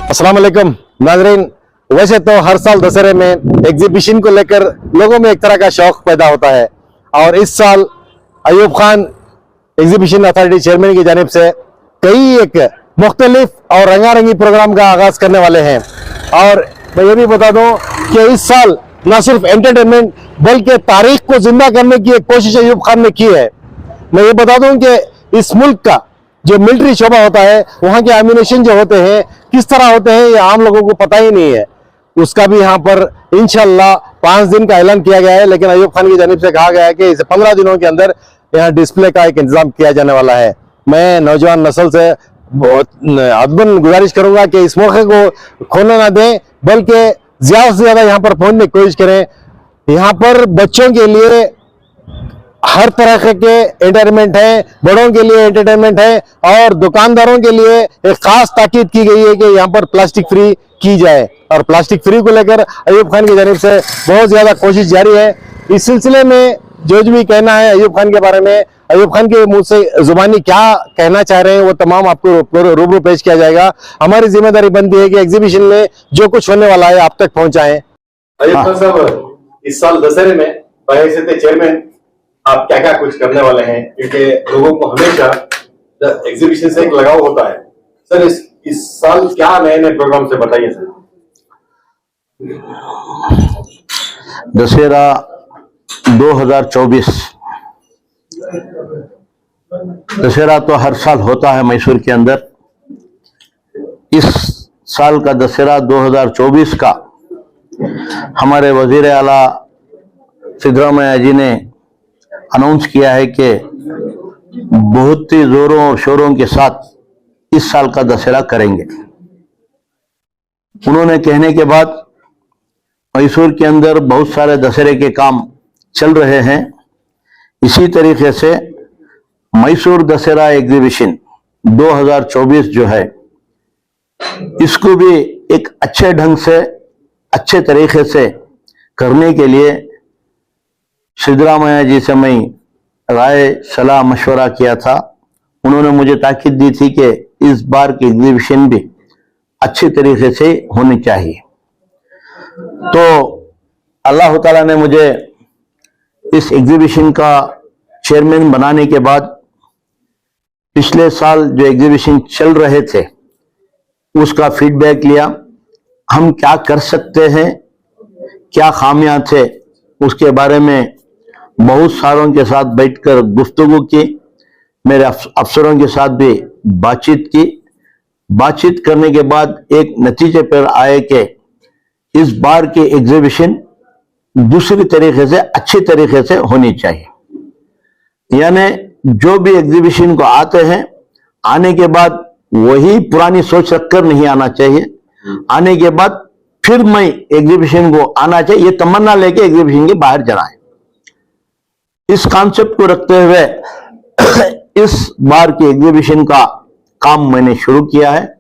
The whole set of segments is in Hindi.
अस्सलाम वालेकुम नाज़रीन। वैसे तो हर साल दशहरे में एग्जीबिशन को लेकर लोगों में एक तरह का शौक पैदा होता है और इस साल Ayub Khan exhibition authority chairman की जानिब से कई एक मुख्तलिफ और रंगारंगी प्रोग्राम का आगाज करने वाले हैं। और मैं ये भी बता दूं कि इस साल न सिर्फ एंटरटेनमेंट बल्कि तारीख को जिंदा करने की एक कोशिश अयूब खान ने की है। मैं ये बता दूं कि इस मुल्क का जो मिलिट्री शोबा होता है, वहां के एम्यूनेशन जो होते हैं किस तरह होते हैं ये आम लोगों को पता ही नहीं है। उसका भी यहाँ पर इंशाल्लाह 5 दिन का ऐलान किया गया है, लेकिन अयूब खान की जानिब से कहा गया है कि इसे 15 दिनों के अंदर यहाँ डिस्प्ले का एक इंतजाम किया जाने वाला है। मैं नौजवान नस्ल से बहुत अदबन गुजारिश करूंगा कि इस मौके को खोने ना दें, बल्कि ज्यादा से ज्यादा यहाँ पर पहुंचने की कोशिश करें। यहाँ पर बच्चों के लिए हर तरह के एंटरटेनमेंट है, बड़ों के लिए एंटरटेनमेंट है और दुकानदारों के लिए एक खास ताकीद की गई है कि यहाँ पर प्लास्टिक फ्री की जाए। और प्लास्टिक फ्री को लेकर अयूब खान की जानिब से बहुत ज्यादा कोशिश जारी है। इस सिलसिले में जो भी कहना है अयूब खान के बारे में, अयूब खान के मुंह से जुबानी क्या कहना चाह रहे हैं वो तमाम आपको रूबरू पेश किया जाएगा। हमारी जिम्मेदारी बनती है कि एग्जीबिशन में जो कुछ होने वाला है आप तक पहुंचाएं। अयूब खान साहब, इस साल दशहरे में बहैसियत चेयरमैन आप क्या क्या कुछ करने वाले हैं, क्योंकि लोगों को हमेशा एग्जीबिशन से एक लगाव होता है। सर इस साल क्या नए नए प्रोग्राम से बताइए सर। दशहरा 2024 दशहरा तो हर साल होता है मैसूर के अंदर। इस साल का दशहरा 2024 का हमारे वजीर आला सिद्धरामैया जी ने अनाउंस किया है कि बहुत ही जोरों और शोरों के साथ इस साल का दशहरा करेंगे। उन्होंने कहने के बाद मैसूर के अंदर बहुत सारे दशहरे के काम चल रहे हैं। इसी तरीके से मैसूर दशहरा एग्जीबिशन 2024 जो है, इसको भी एक अच्छे ढंग से अच्छे तरीके से करने के लिए सिद्धरामैया जी से मैं राय सलाह मशवरा किया था। उन्होंने मुझे ताकीद दी थी कि इस बार की एग्जीबिशन भी अच्छी तरीके से होनी चाहिए। तो अल्लाह ताला ने मुझे इस एग्जीबिशन का चेयरमैन बनाने के बाद पिछले साल जो एग्जीबिशन चल रहे थे उसका फीडबैक लिया। हम क्या कर सकते हैं, क्या खामियां थे, उसके बारे में बहुत सारों के साथ बैठकर गुफ्तगू की। मेरे अफसरों के साथ भी बातचीत की। बातचीत करने के बाद एक नतीजे पर आए कि इस बार की एग्जीबिशन दूसरी तरीके से अच्छी तरीके से होनी चाहिए। यानी जो भी एग्जीबिशन को आते हैं, आने के बाद वही पुरानी सोच रखकर नहीं आना चाहिए। आने के बाद फिर मैं एग्जीबिशन को आना चाहिए, ये तमन्ना लेके एग्जीबिशन के बाहर जाना है। इस कॉन्सेप्ट को रखते हुए इस बार की एग्जीबिशन का काम मैंने शुरू किया है।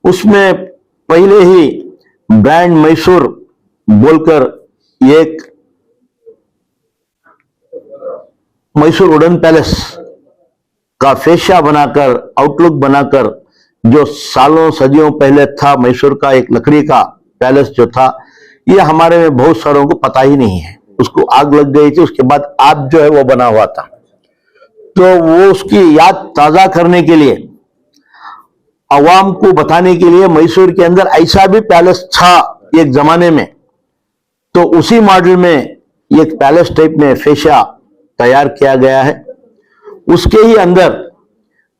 उसमें पहले ही ब्रांड मैसूर बोलकर एक मैसूर वुडन पैलेस का फेशिया बनाकर, आउटलुक बनाकर, जो सालों सदियों पहले था मैसूर का एक लकड़ी का पैलेस जो था, ये हमारे में बहुत सारों को पता ही नहीं है। उसको आग लग गई थी, उसके बाद आप जो है वो बना हुआ था। तो वो उसकी याद ताजा करने के लिए, अवाम को बताने के लिए मैसूर के अंदर ऐसा भी पैलेस था एक जमाने में, तो उसी मॉडल में एक पैलेस टाइप में फेशिया तैयार किया गया है। उसके ही अंदर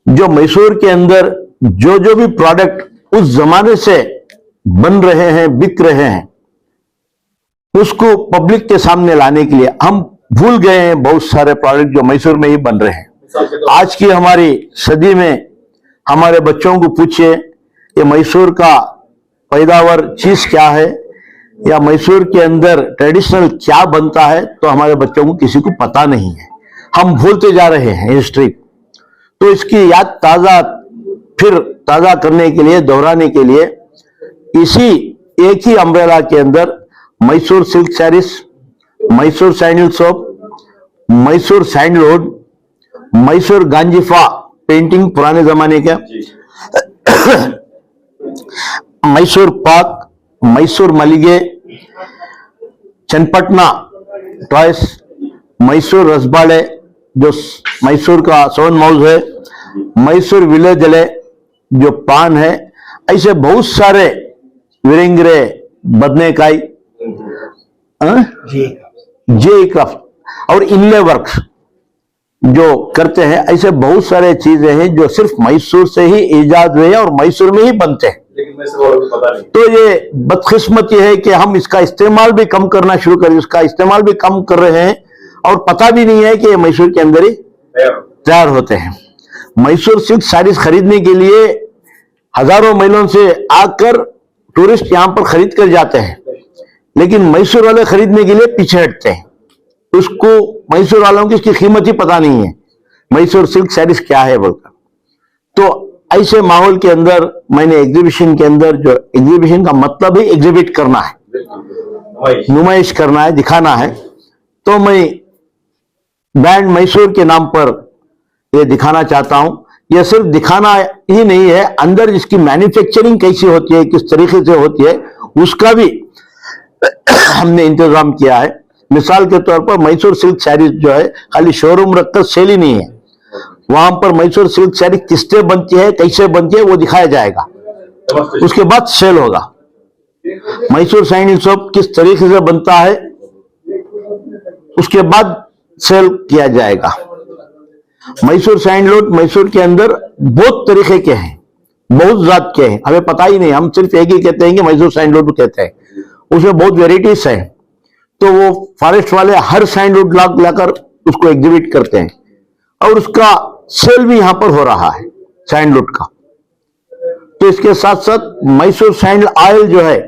जो मैसूर के अंदर जो भी प्रोडक्ट उस जमाने से बन रहे हैं, बिक रहे हैं, उसको पब्लिक के सामने लाने के लिए हम भूल गए हैं बहुत सारे प्रोडक्ट जो मैसूर में ही बन रहे हैं। आज की हमारी सदी में हमारे बच्चों को पूछिए ये मैसूर का पैदावार चीज क्या है या मैसूर के अंदर ट्रेडिशनल क्या बनता है, तो हमारे बच्चों को किसी को पता नहीं है। हम भूलते जा रहे हैं हिस्ट्री। तो इसकी याद फिर ताजा करने के लिए, दोहराने के लिए इसी एक ही अम्ब्रेला के अंदर Mysore silk sarees, Mysore sandal soap, Mysore sandalwood, Mysore Ganjifa painting पुराने जमाने का, मैसूर पाक, मैसूर मलिगे, चन्नपटना टॉयस, मैसूर रसबाड़े जो मैसूर का सोन माउस है, मैसूर विलेजले जो पान है, ऐसे बहुत सारे विरेंगरे, बदनेकाई, जे क्राफ्ट और इनले वर्क्स जो करते हैं, ऐसे बहुत सारे चीजें हैं जो सिर्फ मैसूर से ही ईजाद हुए हैं और मैसूर में ही बनते हैं। लेकिन मैसूर वालों को पता नहीं। तो ये बदकिस्मती है कि हम इसका इस्तेमाल भी कम करना शुरू करें, इसका इस्तेमाल भी कम कर रहे हैं और पता भी नहीं है कि ये मैसूर के अंदर ही तैयार होते हैं। मैसूर सिल्क साड़ीज खरीदने के लिए हजारों मीलों से आकर टूरिस्ट यहां पर खरीद कर जाते हैं, लेकिन मैसूर वाले खरीदने के लिए पीछे हटते हैं। उसको मैसूर वालों की इसकी कीमत ही पता नहीं है, मैसूर सिल्क साड़ीज क्या है बोलकर। तो ऐसे माहौल के अंदर मैंने एग्जीबिशन के अंदर, जो एग्जीबिशन का मतलब है एग्जिबिट करना है, नुमाइश करना है, दिखाना है, तो मैं ब्रांड मैसूर के नाम पर ये दिखाना चाहता हूं। यह सिर्फ दिखाना ही नहीं है, अंदर जिसकी मैन्युफैक्चरिंग कैसी होती है, किस तरीके से होती है, उसका भी हमने इंतजाम किया है। मिसाल के तौर पर मैसूर सिल्क साड़ीज जो है खाली शोरूम रखकर सेल ही नहीं है, वहां पर मैसूर सिल्क साड़ी किससे बनती है, कैसे बनती है, वो दिखाया जाएगा, उसके बाद सेल होगा। मैसूर सैंडल सोप किस तरीके से बनता है, उसके बाद सेल किया जाएगा। मैसूर सैंडलवुड मैसूर के अंदर बहुत तरीके के हैं, बहुत जात के हैं, हमें पता ही नहीं, हम सिर्फ एक ही कहते हैं कि मैसूर सैंडलवुड कहते हैं, उसमें बहुत वेराइटीज है। तो वो फॉरेस्ट वाले हर सैंडलवुड लाकर उसको एग्जिबिट करते हैं और उसका सेल भी यहां पर हो रहा है सैंडलवुड का। तो इसके साथ साथ मैसूर सैंडल ऑयल जो है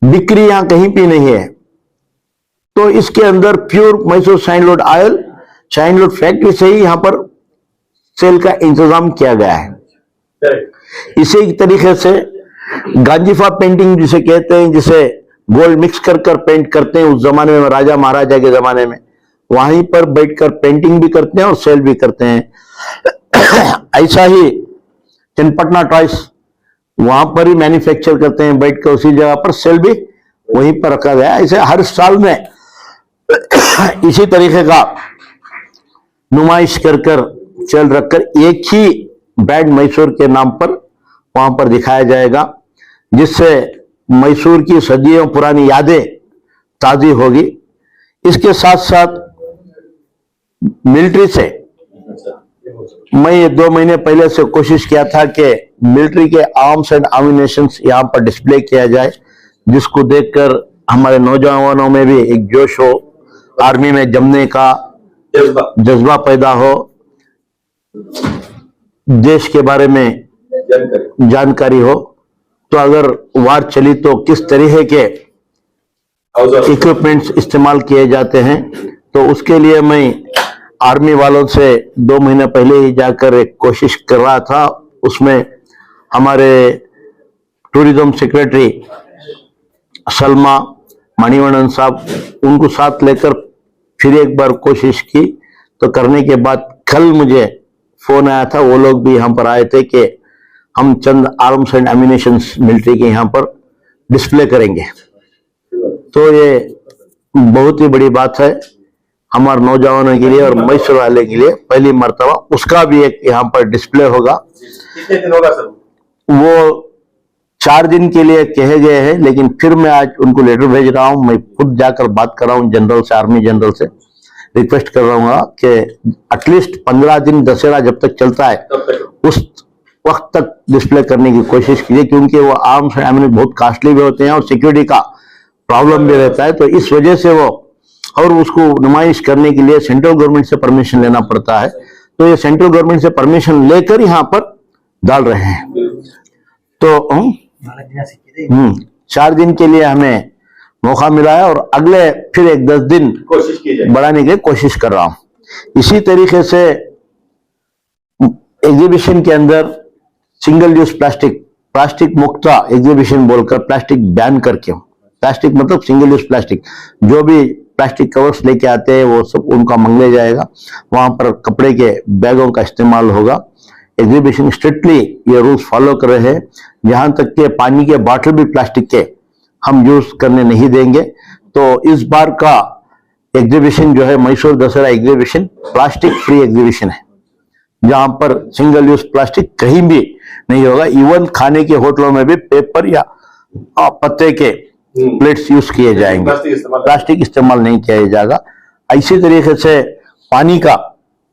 बिक्री यहां कहीं भी नहीं है, तो इसके अंदर pure Mysore sandalwood oil sandalwood factory से ही यहां पर सेल का इंतजाम किया गया है। इसी तरीके से गांजीफा पेंटिंग जिसे कहते हैं, जिसे गोल्ड मिक्स कर कर पेंट करते हैं, उस जमाने में राजा महाराजा के जमाने में वहीं पर बैठकर पेंटिंग भी करते हैं और सेल भी करते हैं। ऐसा ही चन्नपटना टॉयस वहां पर ही मैन्युफैक्चर करते हैं बैठकर, उसी जगह पर सेल भी वहीं पर रखा गया है। ऐसे हर साल में इसी तरीके का नुमाइश कर कर सेल रखकर एक ही ब्रांड मैसूर के नाम पर वहां पर दिखाया जाएगा, जिससे मैसूर की सदियों पुरानी यादें ताजी होगी। इसके साथ साथ मिलिट्री से मैं ये 2 महीने पहले से कोशिश किया था कि मिलिट्री के आर्म्स एंड एम्युनिशंस यहां पर डिस्प्ले किया जाए, जिसको देखकर हमारे नौजवानों में भी एक जोश हो, आर्मी में जमने का जज्बा पैदा हो, देश के बारे में जानकारी हो। तो अगर वार चली तो किस तरीके के इक्विपमेंट्स इस्तेमाल किए जाते हैं, तो उसके लिए मैं आर्मी वालों से 2 महीने पहले ही जाकर एक कोशिश कर रहा था। उसमें हमारे टूरिज्म सेक्रेटरी सलमा मणिवणन साहब, उनको साथ लेकर फिर एक बार कोशिश की, तो करने के बाद कल मुझे फोन आया था, वो लोग भी यहाँ पर आए थे कि हम चंद आर्म्स एंड एम्युनिशंस मिलिट्री के यहाँ पर डिस्प्ले करेंगे। तो ये बहुत ही बड़ी बात है हमारे नौजवानों के लिए और मैसूर वाले के लिए, पहली मर्तबा उसका भी एक यहाँ पर डिस्प्ले होगा। कितने दिन होगा सर? वो 4 दिन के लिए कहे गए हैं, लेकिन फिर मैं आज उनको लेटर भेज रहा हूं, मैं खुद जाकर बात कर रहा हूं जनरल से, आर्मी जनरल से रिक्वेस्ट कर रहा हूँ कि एटलीस्ट 15 दिन दशहरा जब तक चलता है उस वक्त तक डिस्प्ले करने की कोशिश कीजिए, क्योंकि वो आर्म्स एम्युनिशन बहुत कॉस्टली भी होते हैं और सिक्योरिटी का प्रॉब्लम भी रहता है। तो इस वजह से वो, और उसको नुमाइश करने के लिए सेंट्रल गवर्नमेंट से परमिशन लेना पड़ता है, तो ये सेंट्रल गवर्नमेंट से परमिशन लेकर यहाँ पर डाल रहे हैं। तो 4 दिन के लिए हमें मौका मिला है और अगले फिर एक 10 दिन कोशिश कीजिए बढ़ाने की कोशिश कर रहा हूं। इसी तरीके से एग्जीबिशन के अंदर सिंगल यूज प्लास्टिक मुक्त एग्जीबिशन बोलकर प्लास्टिक बैन करके, प्लास्टिक मतलब सिंगल यूज प्लास्टिक, जो भी प्लास्टिक कवर्स लेके आते हैं वो सब उनका मंगले जाएगा, वहां पर कपड़े के बैगों का इस्तेमाल होगा। एग्जीबिशन स्ट्रिक्टली ये रूल्स फॉलो कर रहे हैं, जहां तक के पानी के बॉटल भी प्लास्टिक के हम यूज करने नहीं देंगे। तो इस बार का एग्जीबिशन जो है Mysore Dussehra exhibition plastic free exhibition है, जहां पर सिंगल यूज प्लास्टिक कहीं भी नहीं होगा। इवन खाने के होटलों में भी पेपर या पत्ते के प्लेट्स यूज किए जाएंगे, प्लास्टिक इस्तेमाल नहीं किया जाएगा। इसी तरीके से पानी का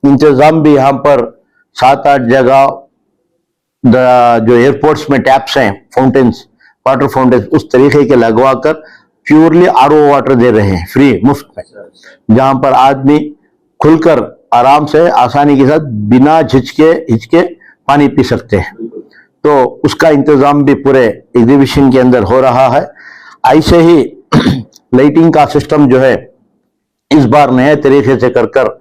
इंतजाम भी यहाँ पर 7-8 जगह जो एयरपोर्ट्स में टैप्स हैं, फाउंटेन्स, वाटर फाउंटेन्स, उस तरीके के लगवाकर प्योरली आरओ वाटर दे रहे हैं फ्री, मुफ्त में, जहां पर आदमी खुलकर आराम से आसानी के साथ बिना हिचके पानी पी सकते हैं। तो उसका इंतजाम भी पूरे एग्जीबिशन के अंदर हो रहा है। ऐसे ही लाइटिंग का सिस्टम जो है इस बार नए तरीके से कर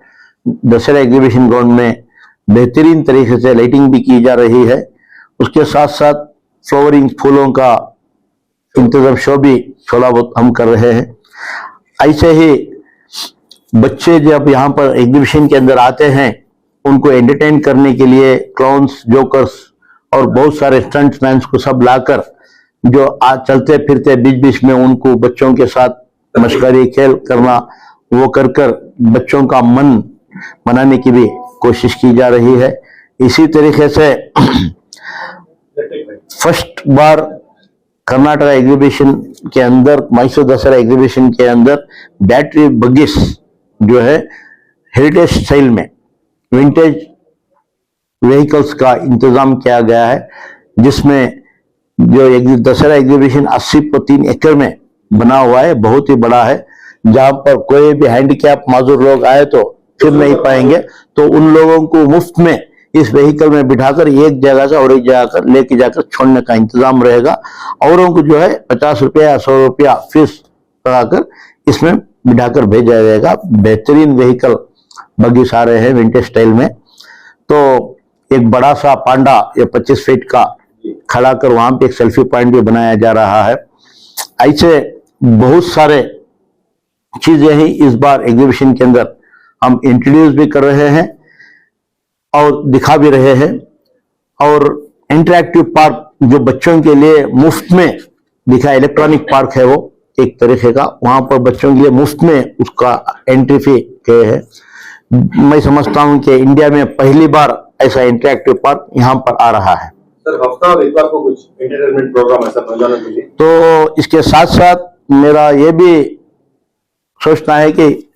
दशहरा एग्जीबिशन ग्राउंड में बेहतरीन तरीके से लाइटिंग भी की जा रही है। उसके साथ साथ फ्लावरिंग फूलों का इंतजाम शो भी थोड़ा बहुत हम कर रहे हैं। ऐसे ही बच्चे जब यहाँ पर एग्जीबिशन के अंदर आते हैं, उनको एंटरटेन करने के लिए क्लाउन्स, जोकर्स और बहुत सारे स्टंट्समैन को सब लाकर जो आज चलते फिरते बीच बीच में उनको बच्चों के साथ मशकरी खेल करना, वो कर बच्चों का मन बनाने की भी कोशिश की जा रही है। इसी तरीके से फर्स्ट बार कर्नाटक एग्जीबिशन के अंदर, मैसूर दशहरा एग्जीबिशन के अंदर बैटरी बग्गीज जो है हेरिटेज स्टाइल में विंटेज व्हीकल्स का इंतजाम किया गया है, जिसमें जो दशहरा एग्जीबिशन 80.3 एकड़ में बना हुआ है, बहुत ही बड़ा है, जहां पर कोई भी हैंडीकैप माजूर लोग आए तो फिर नहीं पाएंगे, तो उन लोगों को मुफ्त में इस व्हीकल में बिठाकर एक जगह से और एक जगह कर लेके जाकर छोड़ने का इंतजाम रहेगा। औरों को जो है 50 रुपया या 100 रुपया फीस लगाकर इसमें बिठाकर भेजा जाएगा। बेहतरीन व्हीकल बग्गीज आ रहे हैं विंटेज स्टाइल में। तो एक बड़ा सा पांडा या 25 फीट का खड़ा कर वहां पे एक सेल्फी पॉइंट भी बनाया जा रहा है। ऐसे बहुत सारे चीजें ही इस बार एग्जीबिशन के अंदर हम इंट्रोड्यूस भी कर रहे हैं और दिखा भी रहे हैं। और इंटरैक्टिव पार्क जो बच्चों के लिए मुफ्त में दिखा, इलेक्ट्रॉनिक पार्क है वो एक तरीके का, वहां पर बच्चों के लिए मुफ्त में उसका एंट्री फी के है। मैं समझता हूं कि इंडिया में पहली बार ऐसा इंटरैक्टिव पार्क यहाँ पर आ रहा है। सर, हफ्ता और इतवार को कुछ एंटरटेनमेंट प्रोग्राम ऐसा नौजवानों के लिए? तो इसके साथ साथ मेरा ये भी सोचना है कि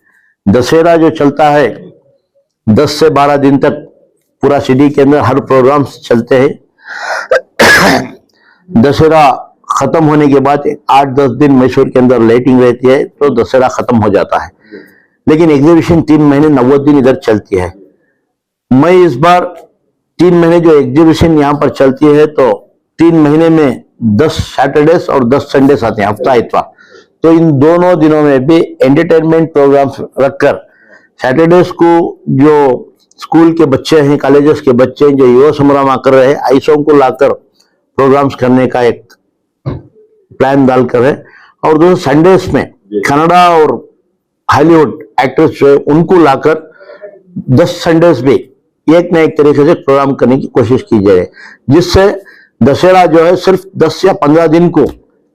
दशहरा जो चलता है 10 से 12 दिन तक पूरा सिटी के अंदर हर प्रोग्राम चलते हैं। दशहरा खत्म होने के बाद 8-10 दिन मैसूर के अंदर लाइटिंग रहती है, तो दशहरा खत्म हो जाता है। लेकिन एग्जीबिशन 3 महीने 90 दिन इधर चलती है। मैं इस बार 3 महीने जो एग्जीबिशन यहाँ पर चलती है, तो 3 महीने में 10 सैटरडेज और 10 संडेज आते हैं, हफ्ता इतवार। तो इन दोनों दिनों में भी एंटरटेनमेंट प्रोग्राम्स रखकर सैटरडेज को जो स्कूल के बच्चे हैं, कॉलेजेस के बच्चे हैं, जो युवा समारोह कर रहे हैं, ऐसों को लाकर प्रोग्राम्स करने का एक प्लान डालकर है। और दोस्तों संडेज में कनाडा और हॉलीवुड एक्टर्स जो है उनको लाकर 10 संडेज भी एक न एक तरीके से प्रोग्राम करने की कोशिश की जाए, जिससे दशहरा जो है सिर्फ 10 या 15 दिन को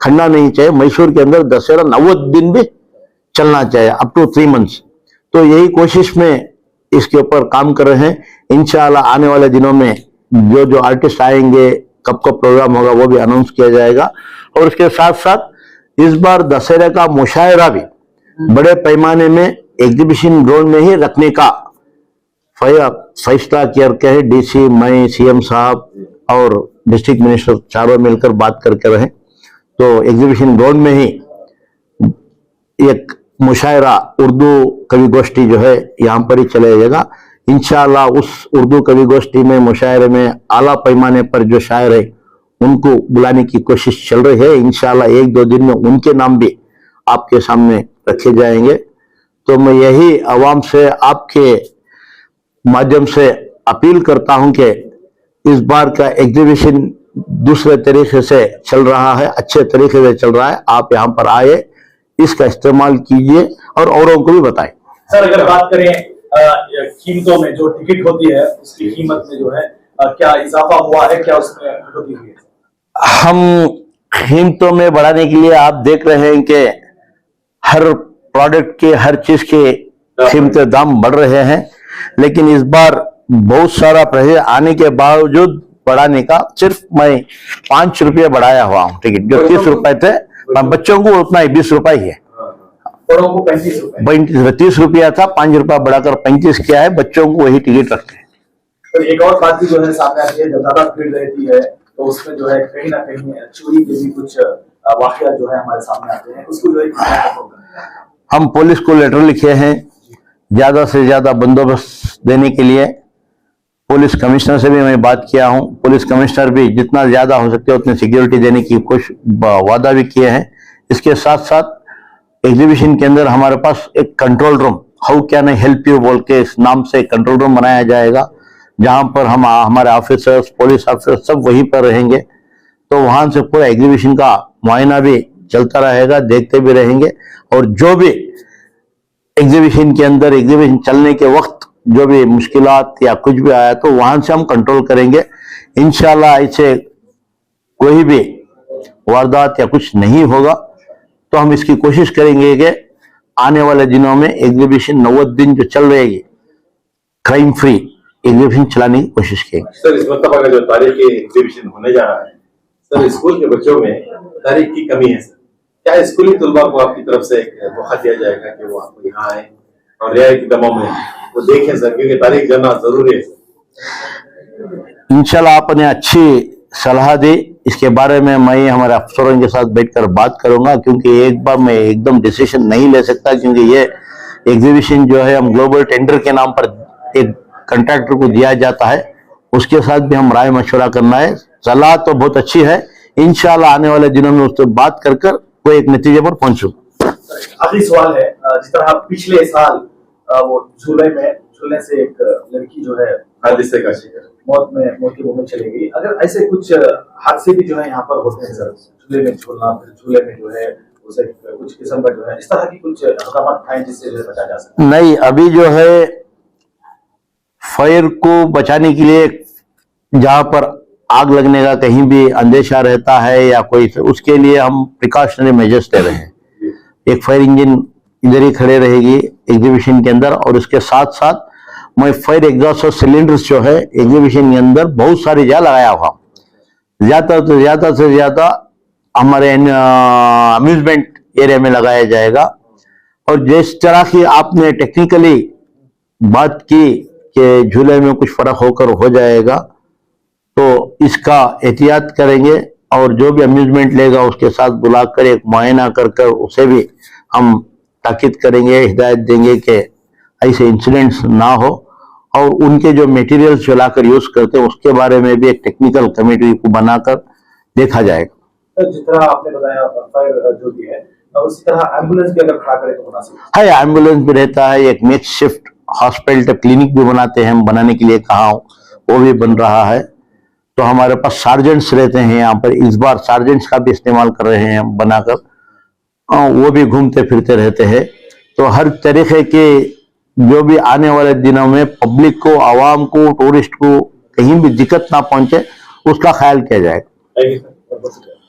खंडा नहीं चाहिए। मैसूर के अंदर दशहरा 90 दिन भी चलना चाहिए, अप टू 3 मंथ्स। तो यही कोशिश में इसके ऊपर काम कर रहे हैं। इंशाअल्लाह आने वाले दिनों में जो आर्टिस्ट आएंगे, कब कब प्रोग्राम होगा, वो भी अनाउंस किया जाएगा। और उसके साथ साथ इस बार दशहरे का मुशायरा भी बड़े पैमाने में एग्जीबिशन ग्राउंड में ही रखने का फैसला किया है। डीसी, मैं, सीएम साहब और डिस्ट्रिक्ट मिनिस्टर चारों मिलकर बात करके रहे, तो एग्जीबिशन ग्राउंड में ही एक मुशायरा उर्दू कवि गोष्ठी जो है यहाँ पर ही चला जाएगा। इंशाअल्लाह उस उर्दू कवि गोष्ठी में, मुशायरे में आला पैमाने पर जो शायर है उनको बुलाने की कोशिश चल रही है। इंशाअल्लाह 1-2 दिन में उनके नाम भी आपके सामने रखे जाएंगे। तो मैं यही आवाम से, आपके माध्यम से अपील करता हूं कि इस बार का एग्जीबिशन दूसरे तरीके से चल रहा है, अच्छे तरीके से चल रहा है। आप यहाँ पर आए, इसका इस्तेमाल कीजिए और औरों को भी बताएं। सर, अगर बात करें कीमतों में, जो टिकट होती है उसकी कीमत में जो है क्या इजाफा हुआ है, क्या उसमें कटौती हुई है? हम कीमतों में बढ़ाने के लिए आप देख रहे हैं कि हर प्रोडक्ट के, हर चीज के कीमतें, दाम बढ़ रहे हैं, लेकिन इस बार बहुत सारा प्रेशर आने के बावजूद बढ़ाने का सिर्फ मैं 5 रुपये बढ़ाया हुआ हूँ टिकट। जो 30 रुपए थे, बच्चों को उतना ही 20 रुपए ही है। बड़ों को 35 रुपए। 30 रुपया था, 5 रुपया बढ़ाकर 35 किया है। बच्चों को वही टिकट रखते हैं। तो एक और बात भी जो है सामने आती है, जब ज्यादा भीड़ रहती है तो उसमें जो है कहीं ना कहीं चोरी के भी कुछ वाकया जो है हमारे सामने आते हैं, उसको जो है हम पुलिस को लेटर लिखे हैं ज्यादा से ज्यादा बंदोबस्त देने के लिए। पुलिस कमिश्नर से भी मैं बात किया हूं। पुलिस कमिश्नर भी जितना ज्यादा हो सकते उतनी सिक्योरिटी देने की कोशिश, वादा भी किए हैं। इसके साथ साथ एग्जीबिशन के अंदर हमारे पास एक control room, how can I help you बोल के इस नाम से कंट्रोल रूम बनाया जाएगा, जहां पर हम हमारे ऑफिसर्स, पुलिस ऑफिसर्स सब वहीं पर रहेंगे। तो वहां से पूरा एग्जीबिशन का मुआयना भी चलता रहेगा, देखते भी रहेंगे। और जो भी एग्जीबिशन के अंदर, एग्जीबिशन चलने के वक्त जो भी मुश्किलात या कुछ भी आया तो वहां से हम कंट्रोल करेंगे। इंशाल्लाह ऐसे कोई भी वारदात या कुछ नहीं होगा। तो हम इसकी कोशिश करेंगे कि आने वाले दिनों में एग्जीबिशन 90 दिन जो चल रहेगी, क्राइम फ्री एग्जीबिशन चलाने की कोशिश करेंगे। सर, इस मरतबा का जो तारीखी एग्जीबिशन होने जा रहा है, सर स्कूल के बच्चों में तारीख की कमी है। सर, क्या स्कूली तलबा को आपकी तरफ से एक मौका दिया जाएगा कि वो आपको यहाँ आए और रियायती दमों में वो देखें सर, क्योंकि तारीख जानना जरूरी है सर। इंशाल्लाह आपने अच्छी सलाह दी। इसके बारे में मैं हमारे अफसरों के साथ बैठकर बात करूंगा, क्योंकि एक बार मैं एकदम डिसीजन नहीं ले सकता, क्योंकि ये एग्जीबिशन जो है हम ग्लोबल टेंडर के नाम पर एक कंट्रैक्टर को दिया जाता है, उसके साथ भी हम राय मशवरा करना है। सलाह तो बहुत अच्छी है, इंशाल्लाह आने वाले दिनों में उससे बात कर कोई एक नतीजे पर पहुंचूंगा। आखिरी सवाल है, जिस तरह पिछले साल वो झूलने से एक लड़की जो है हादसे का शिकार, मौत के मुंह में चली गई, अगर ऐसे कुछ हादसे भी जो है यहाँ पर होते हैं सर, झूले में झूलना, फिर झूले में जो है उसे कुछ किस्म का जो है इस तरह की कुछ इक़दाम उठाएं जिससे जो है बचा जा सके? नहीं, अभी जो है फायर को बचाने के लिए जहां पर आग लगने का कहीं भी अंदेशा रहता है या कोई, उसके लिए हम प्रिकॉशनरी मेजर्स ले रहे हैं। एक फायर इंजन इधर ही खड़े रहेगी एग्जीबिशन के अंदर, और उसके साथ साथ मैं फायर एग्जॉस्ट सिलेंडर्स जो है एग्जीबिशन के अंदर बहुत सारी जगह लगाया हुआ। ज्यादा से ज्यादा हमारे अम्यूजमेंट एरिया में लगाया जाएगा। और जिस तरह की आपने टेक्निकली बात की कि झूले में कुछ फर्क होकर हो जाएगा, तो इसका एहतियात करेंगे। और जो भी अम्यूजमेंट लेगा उसके साथ बुलाकर एक मुआयना कर उसे भी हम ताकीद करेंगे, हिदायत देंगे कि ऐसे इंसिडेंट्स ना हो। और उनके जो मटेरियल्स जो लाकर यूज करते हैं उसके बारे में भी एक टेक्निकल कमेटी को बनाकर देखा जाएगा। जिस तरह आपने बताया फायर जो भी है, उसी तरह एम्बुलेंस भी अगर खड़ा करें तो मुनासिब है। एम्बुलेंस भी रहता है, एक नेक्स्ट शिफ्ट हॉस्पिटल क्लिनिक भी बनाते हैं, हम बनाने के लिए कहा हूं, वो भी बन रहा है। तो हमारे पास सार्जेंट्स रहते हैं यहाँ पर, इस बार सार्जेंट्स का भी इस्तेमाल कर रहे हैं हम बनाकर, वो भी घूमते फिरते रहते हैं। तो हर तरीके के जो भी आने वाले दिनों में पब्लिक को, आवाम को, टूरिस्ट को कहीं भी दिक्कत ना पहुंचे, उसका ख्याल किया जाएगा। Thank you sir.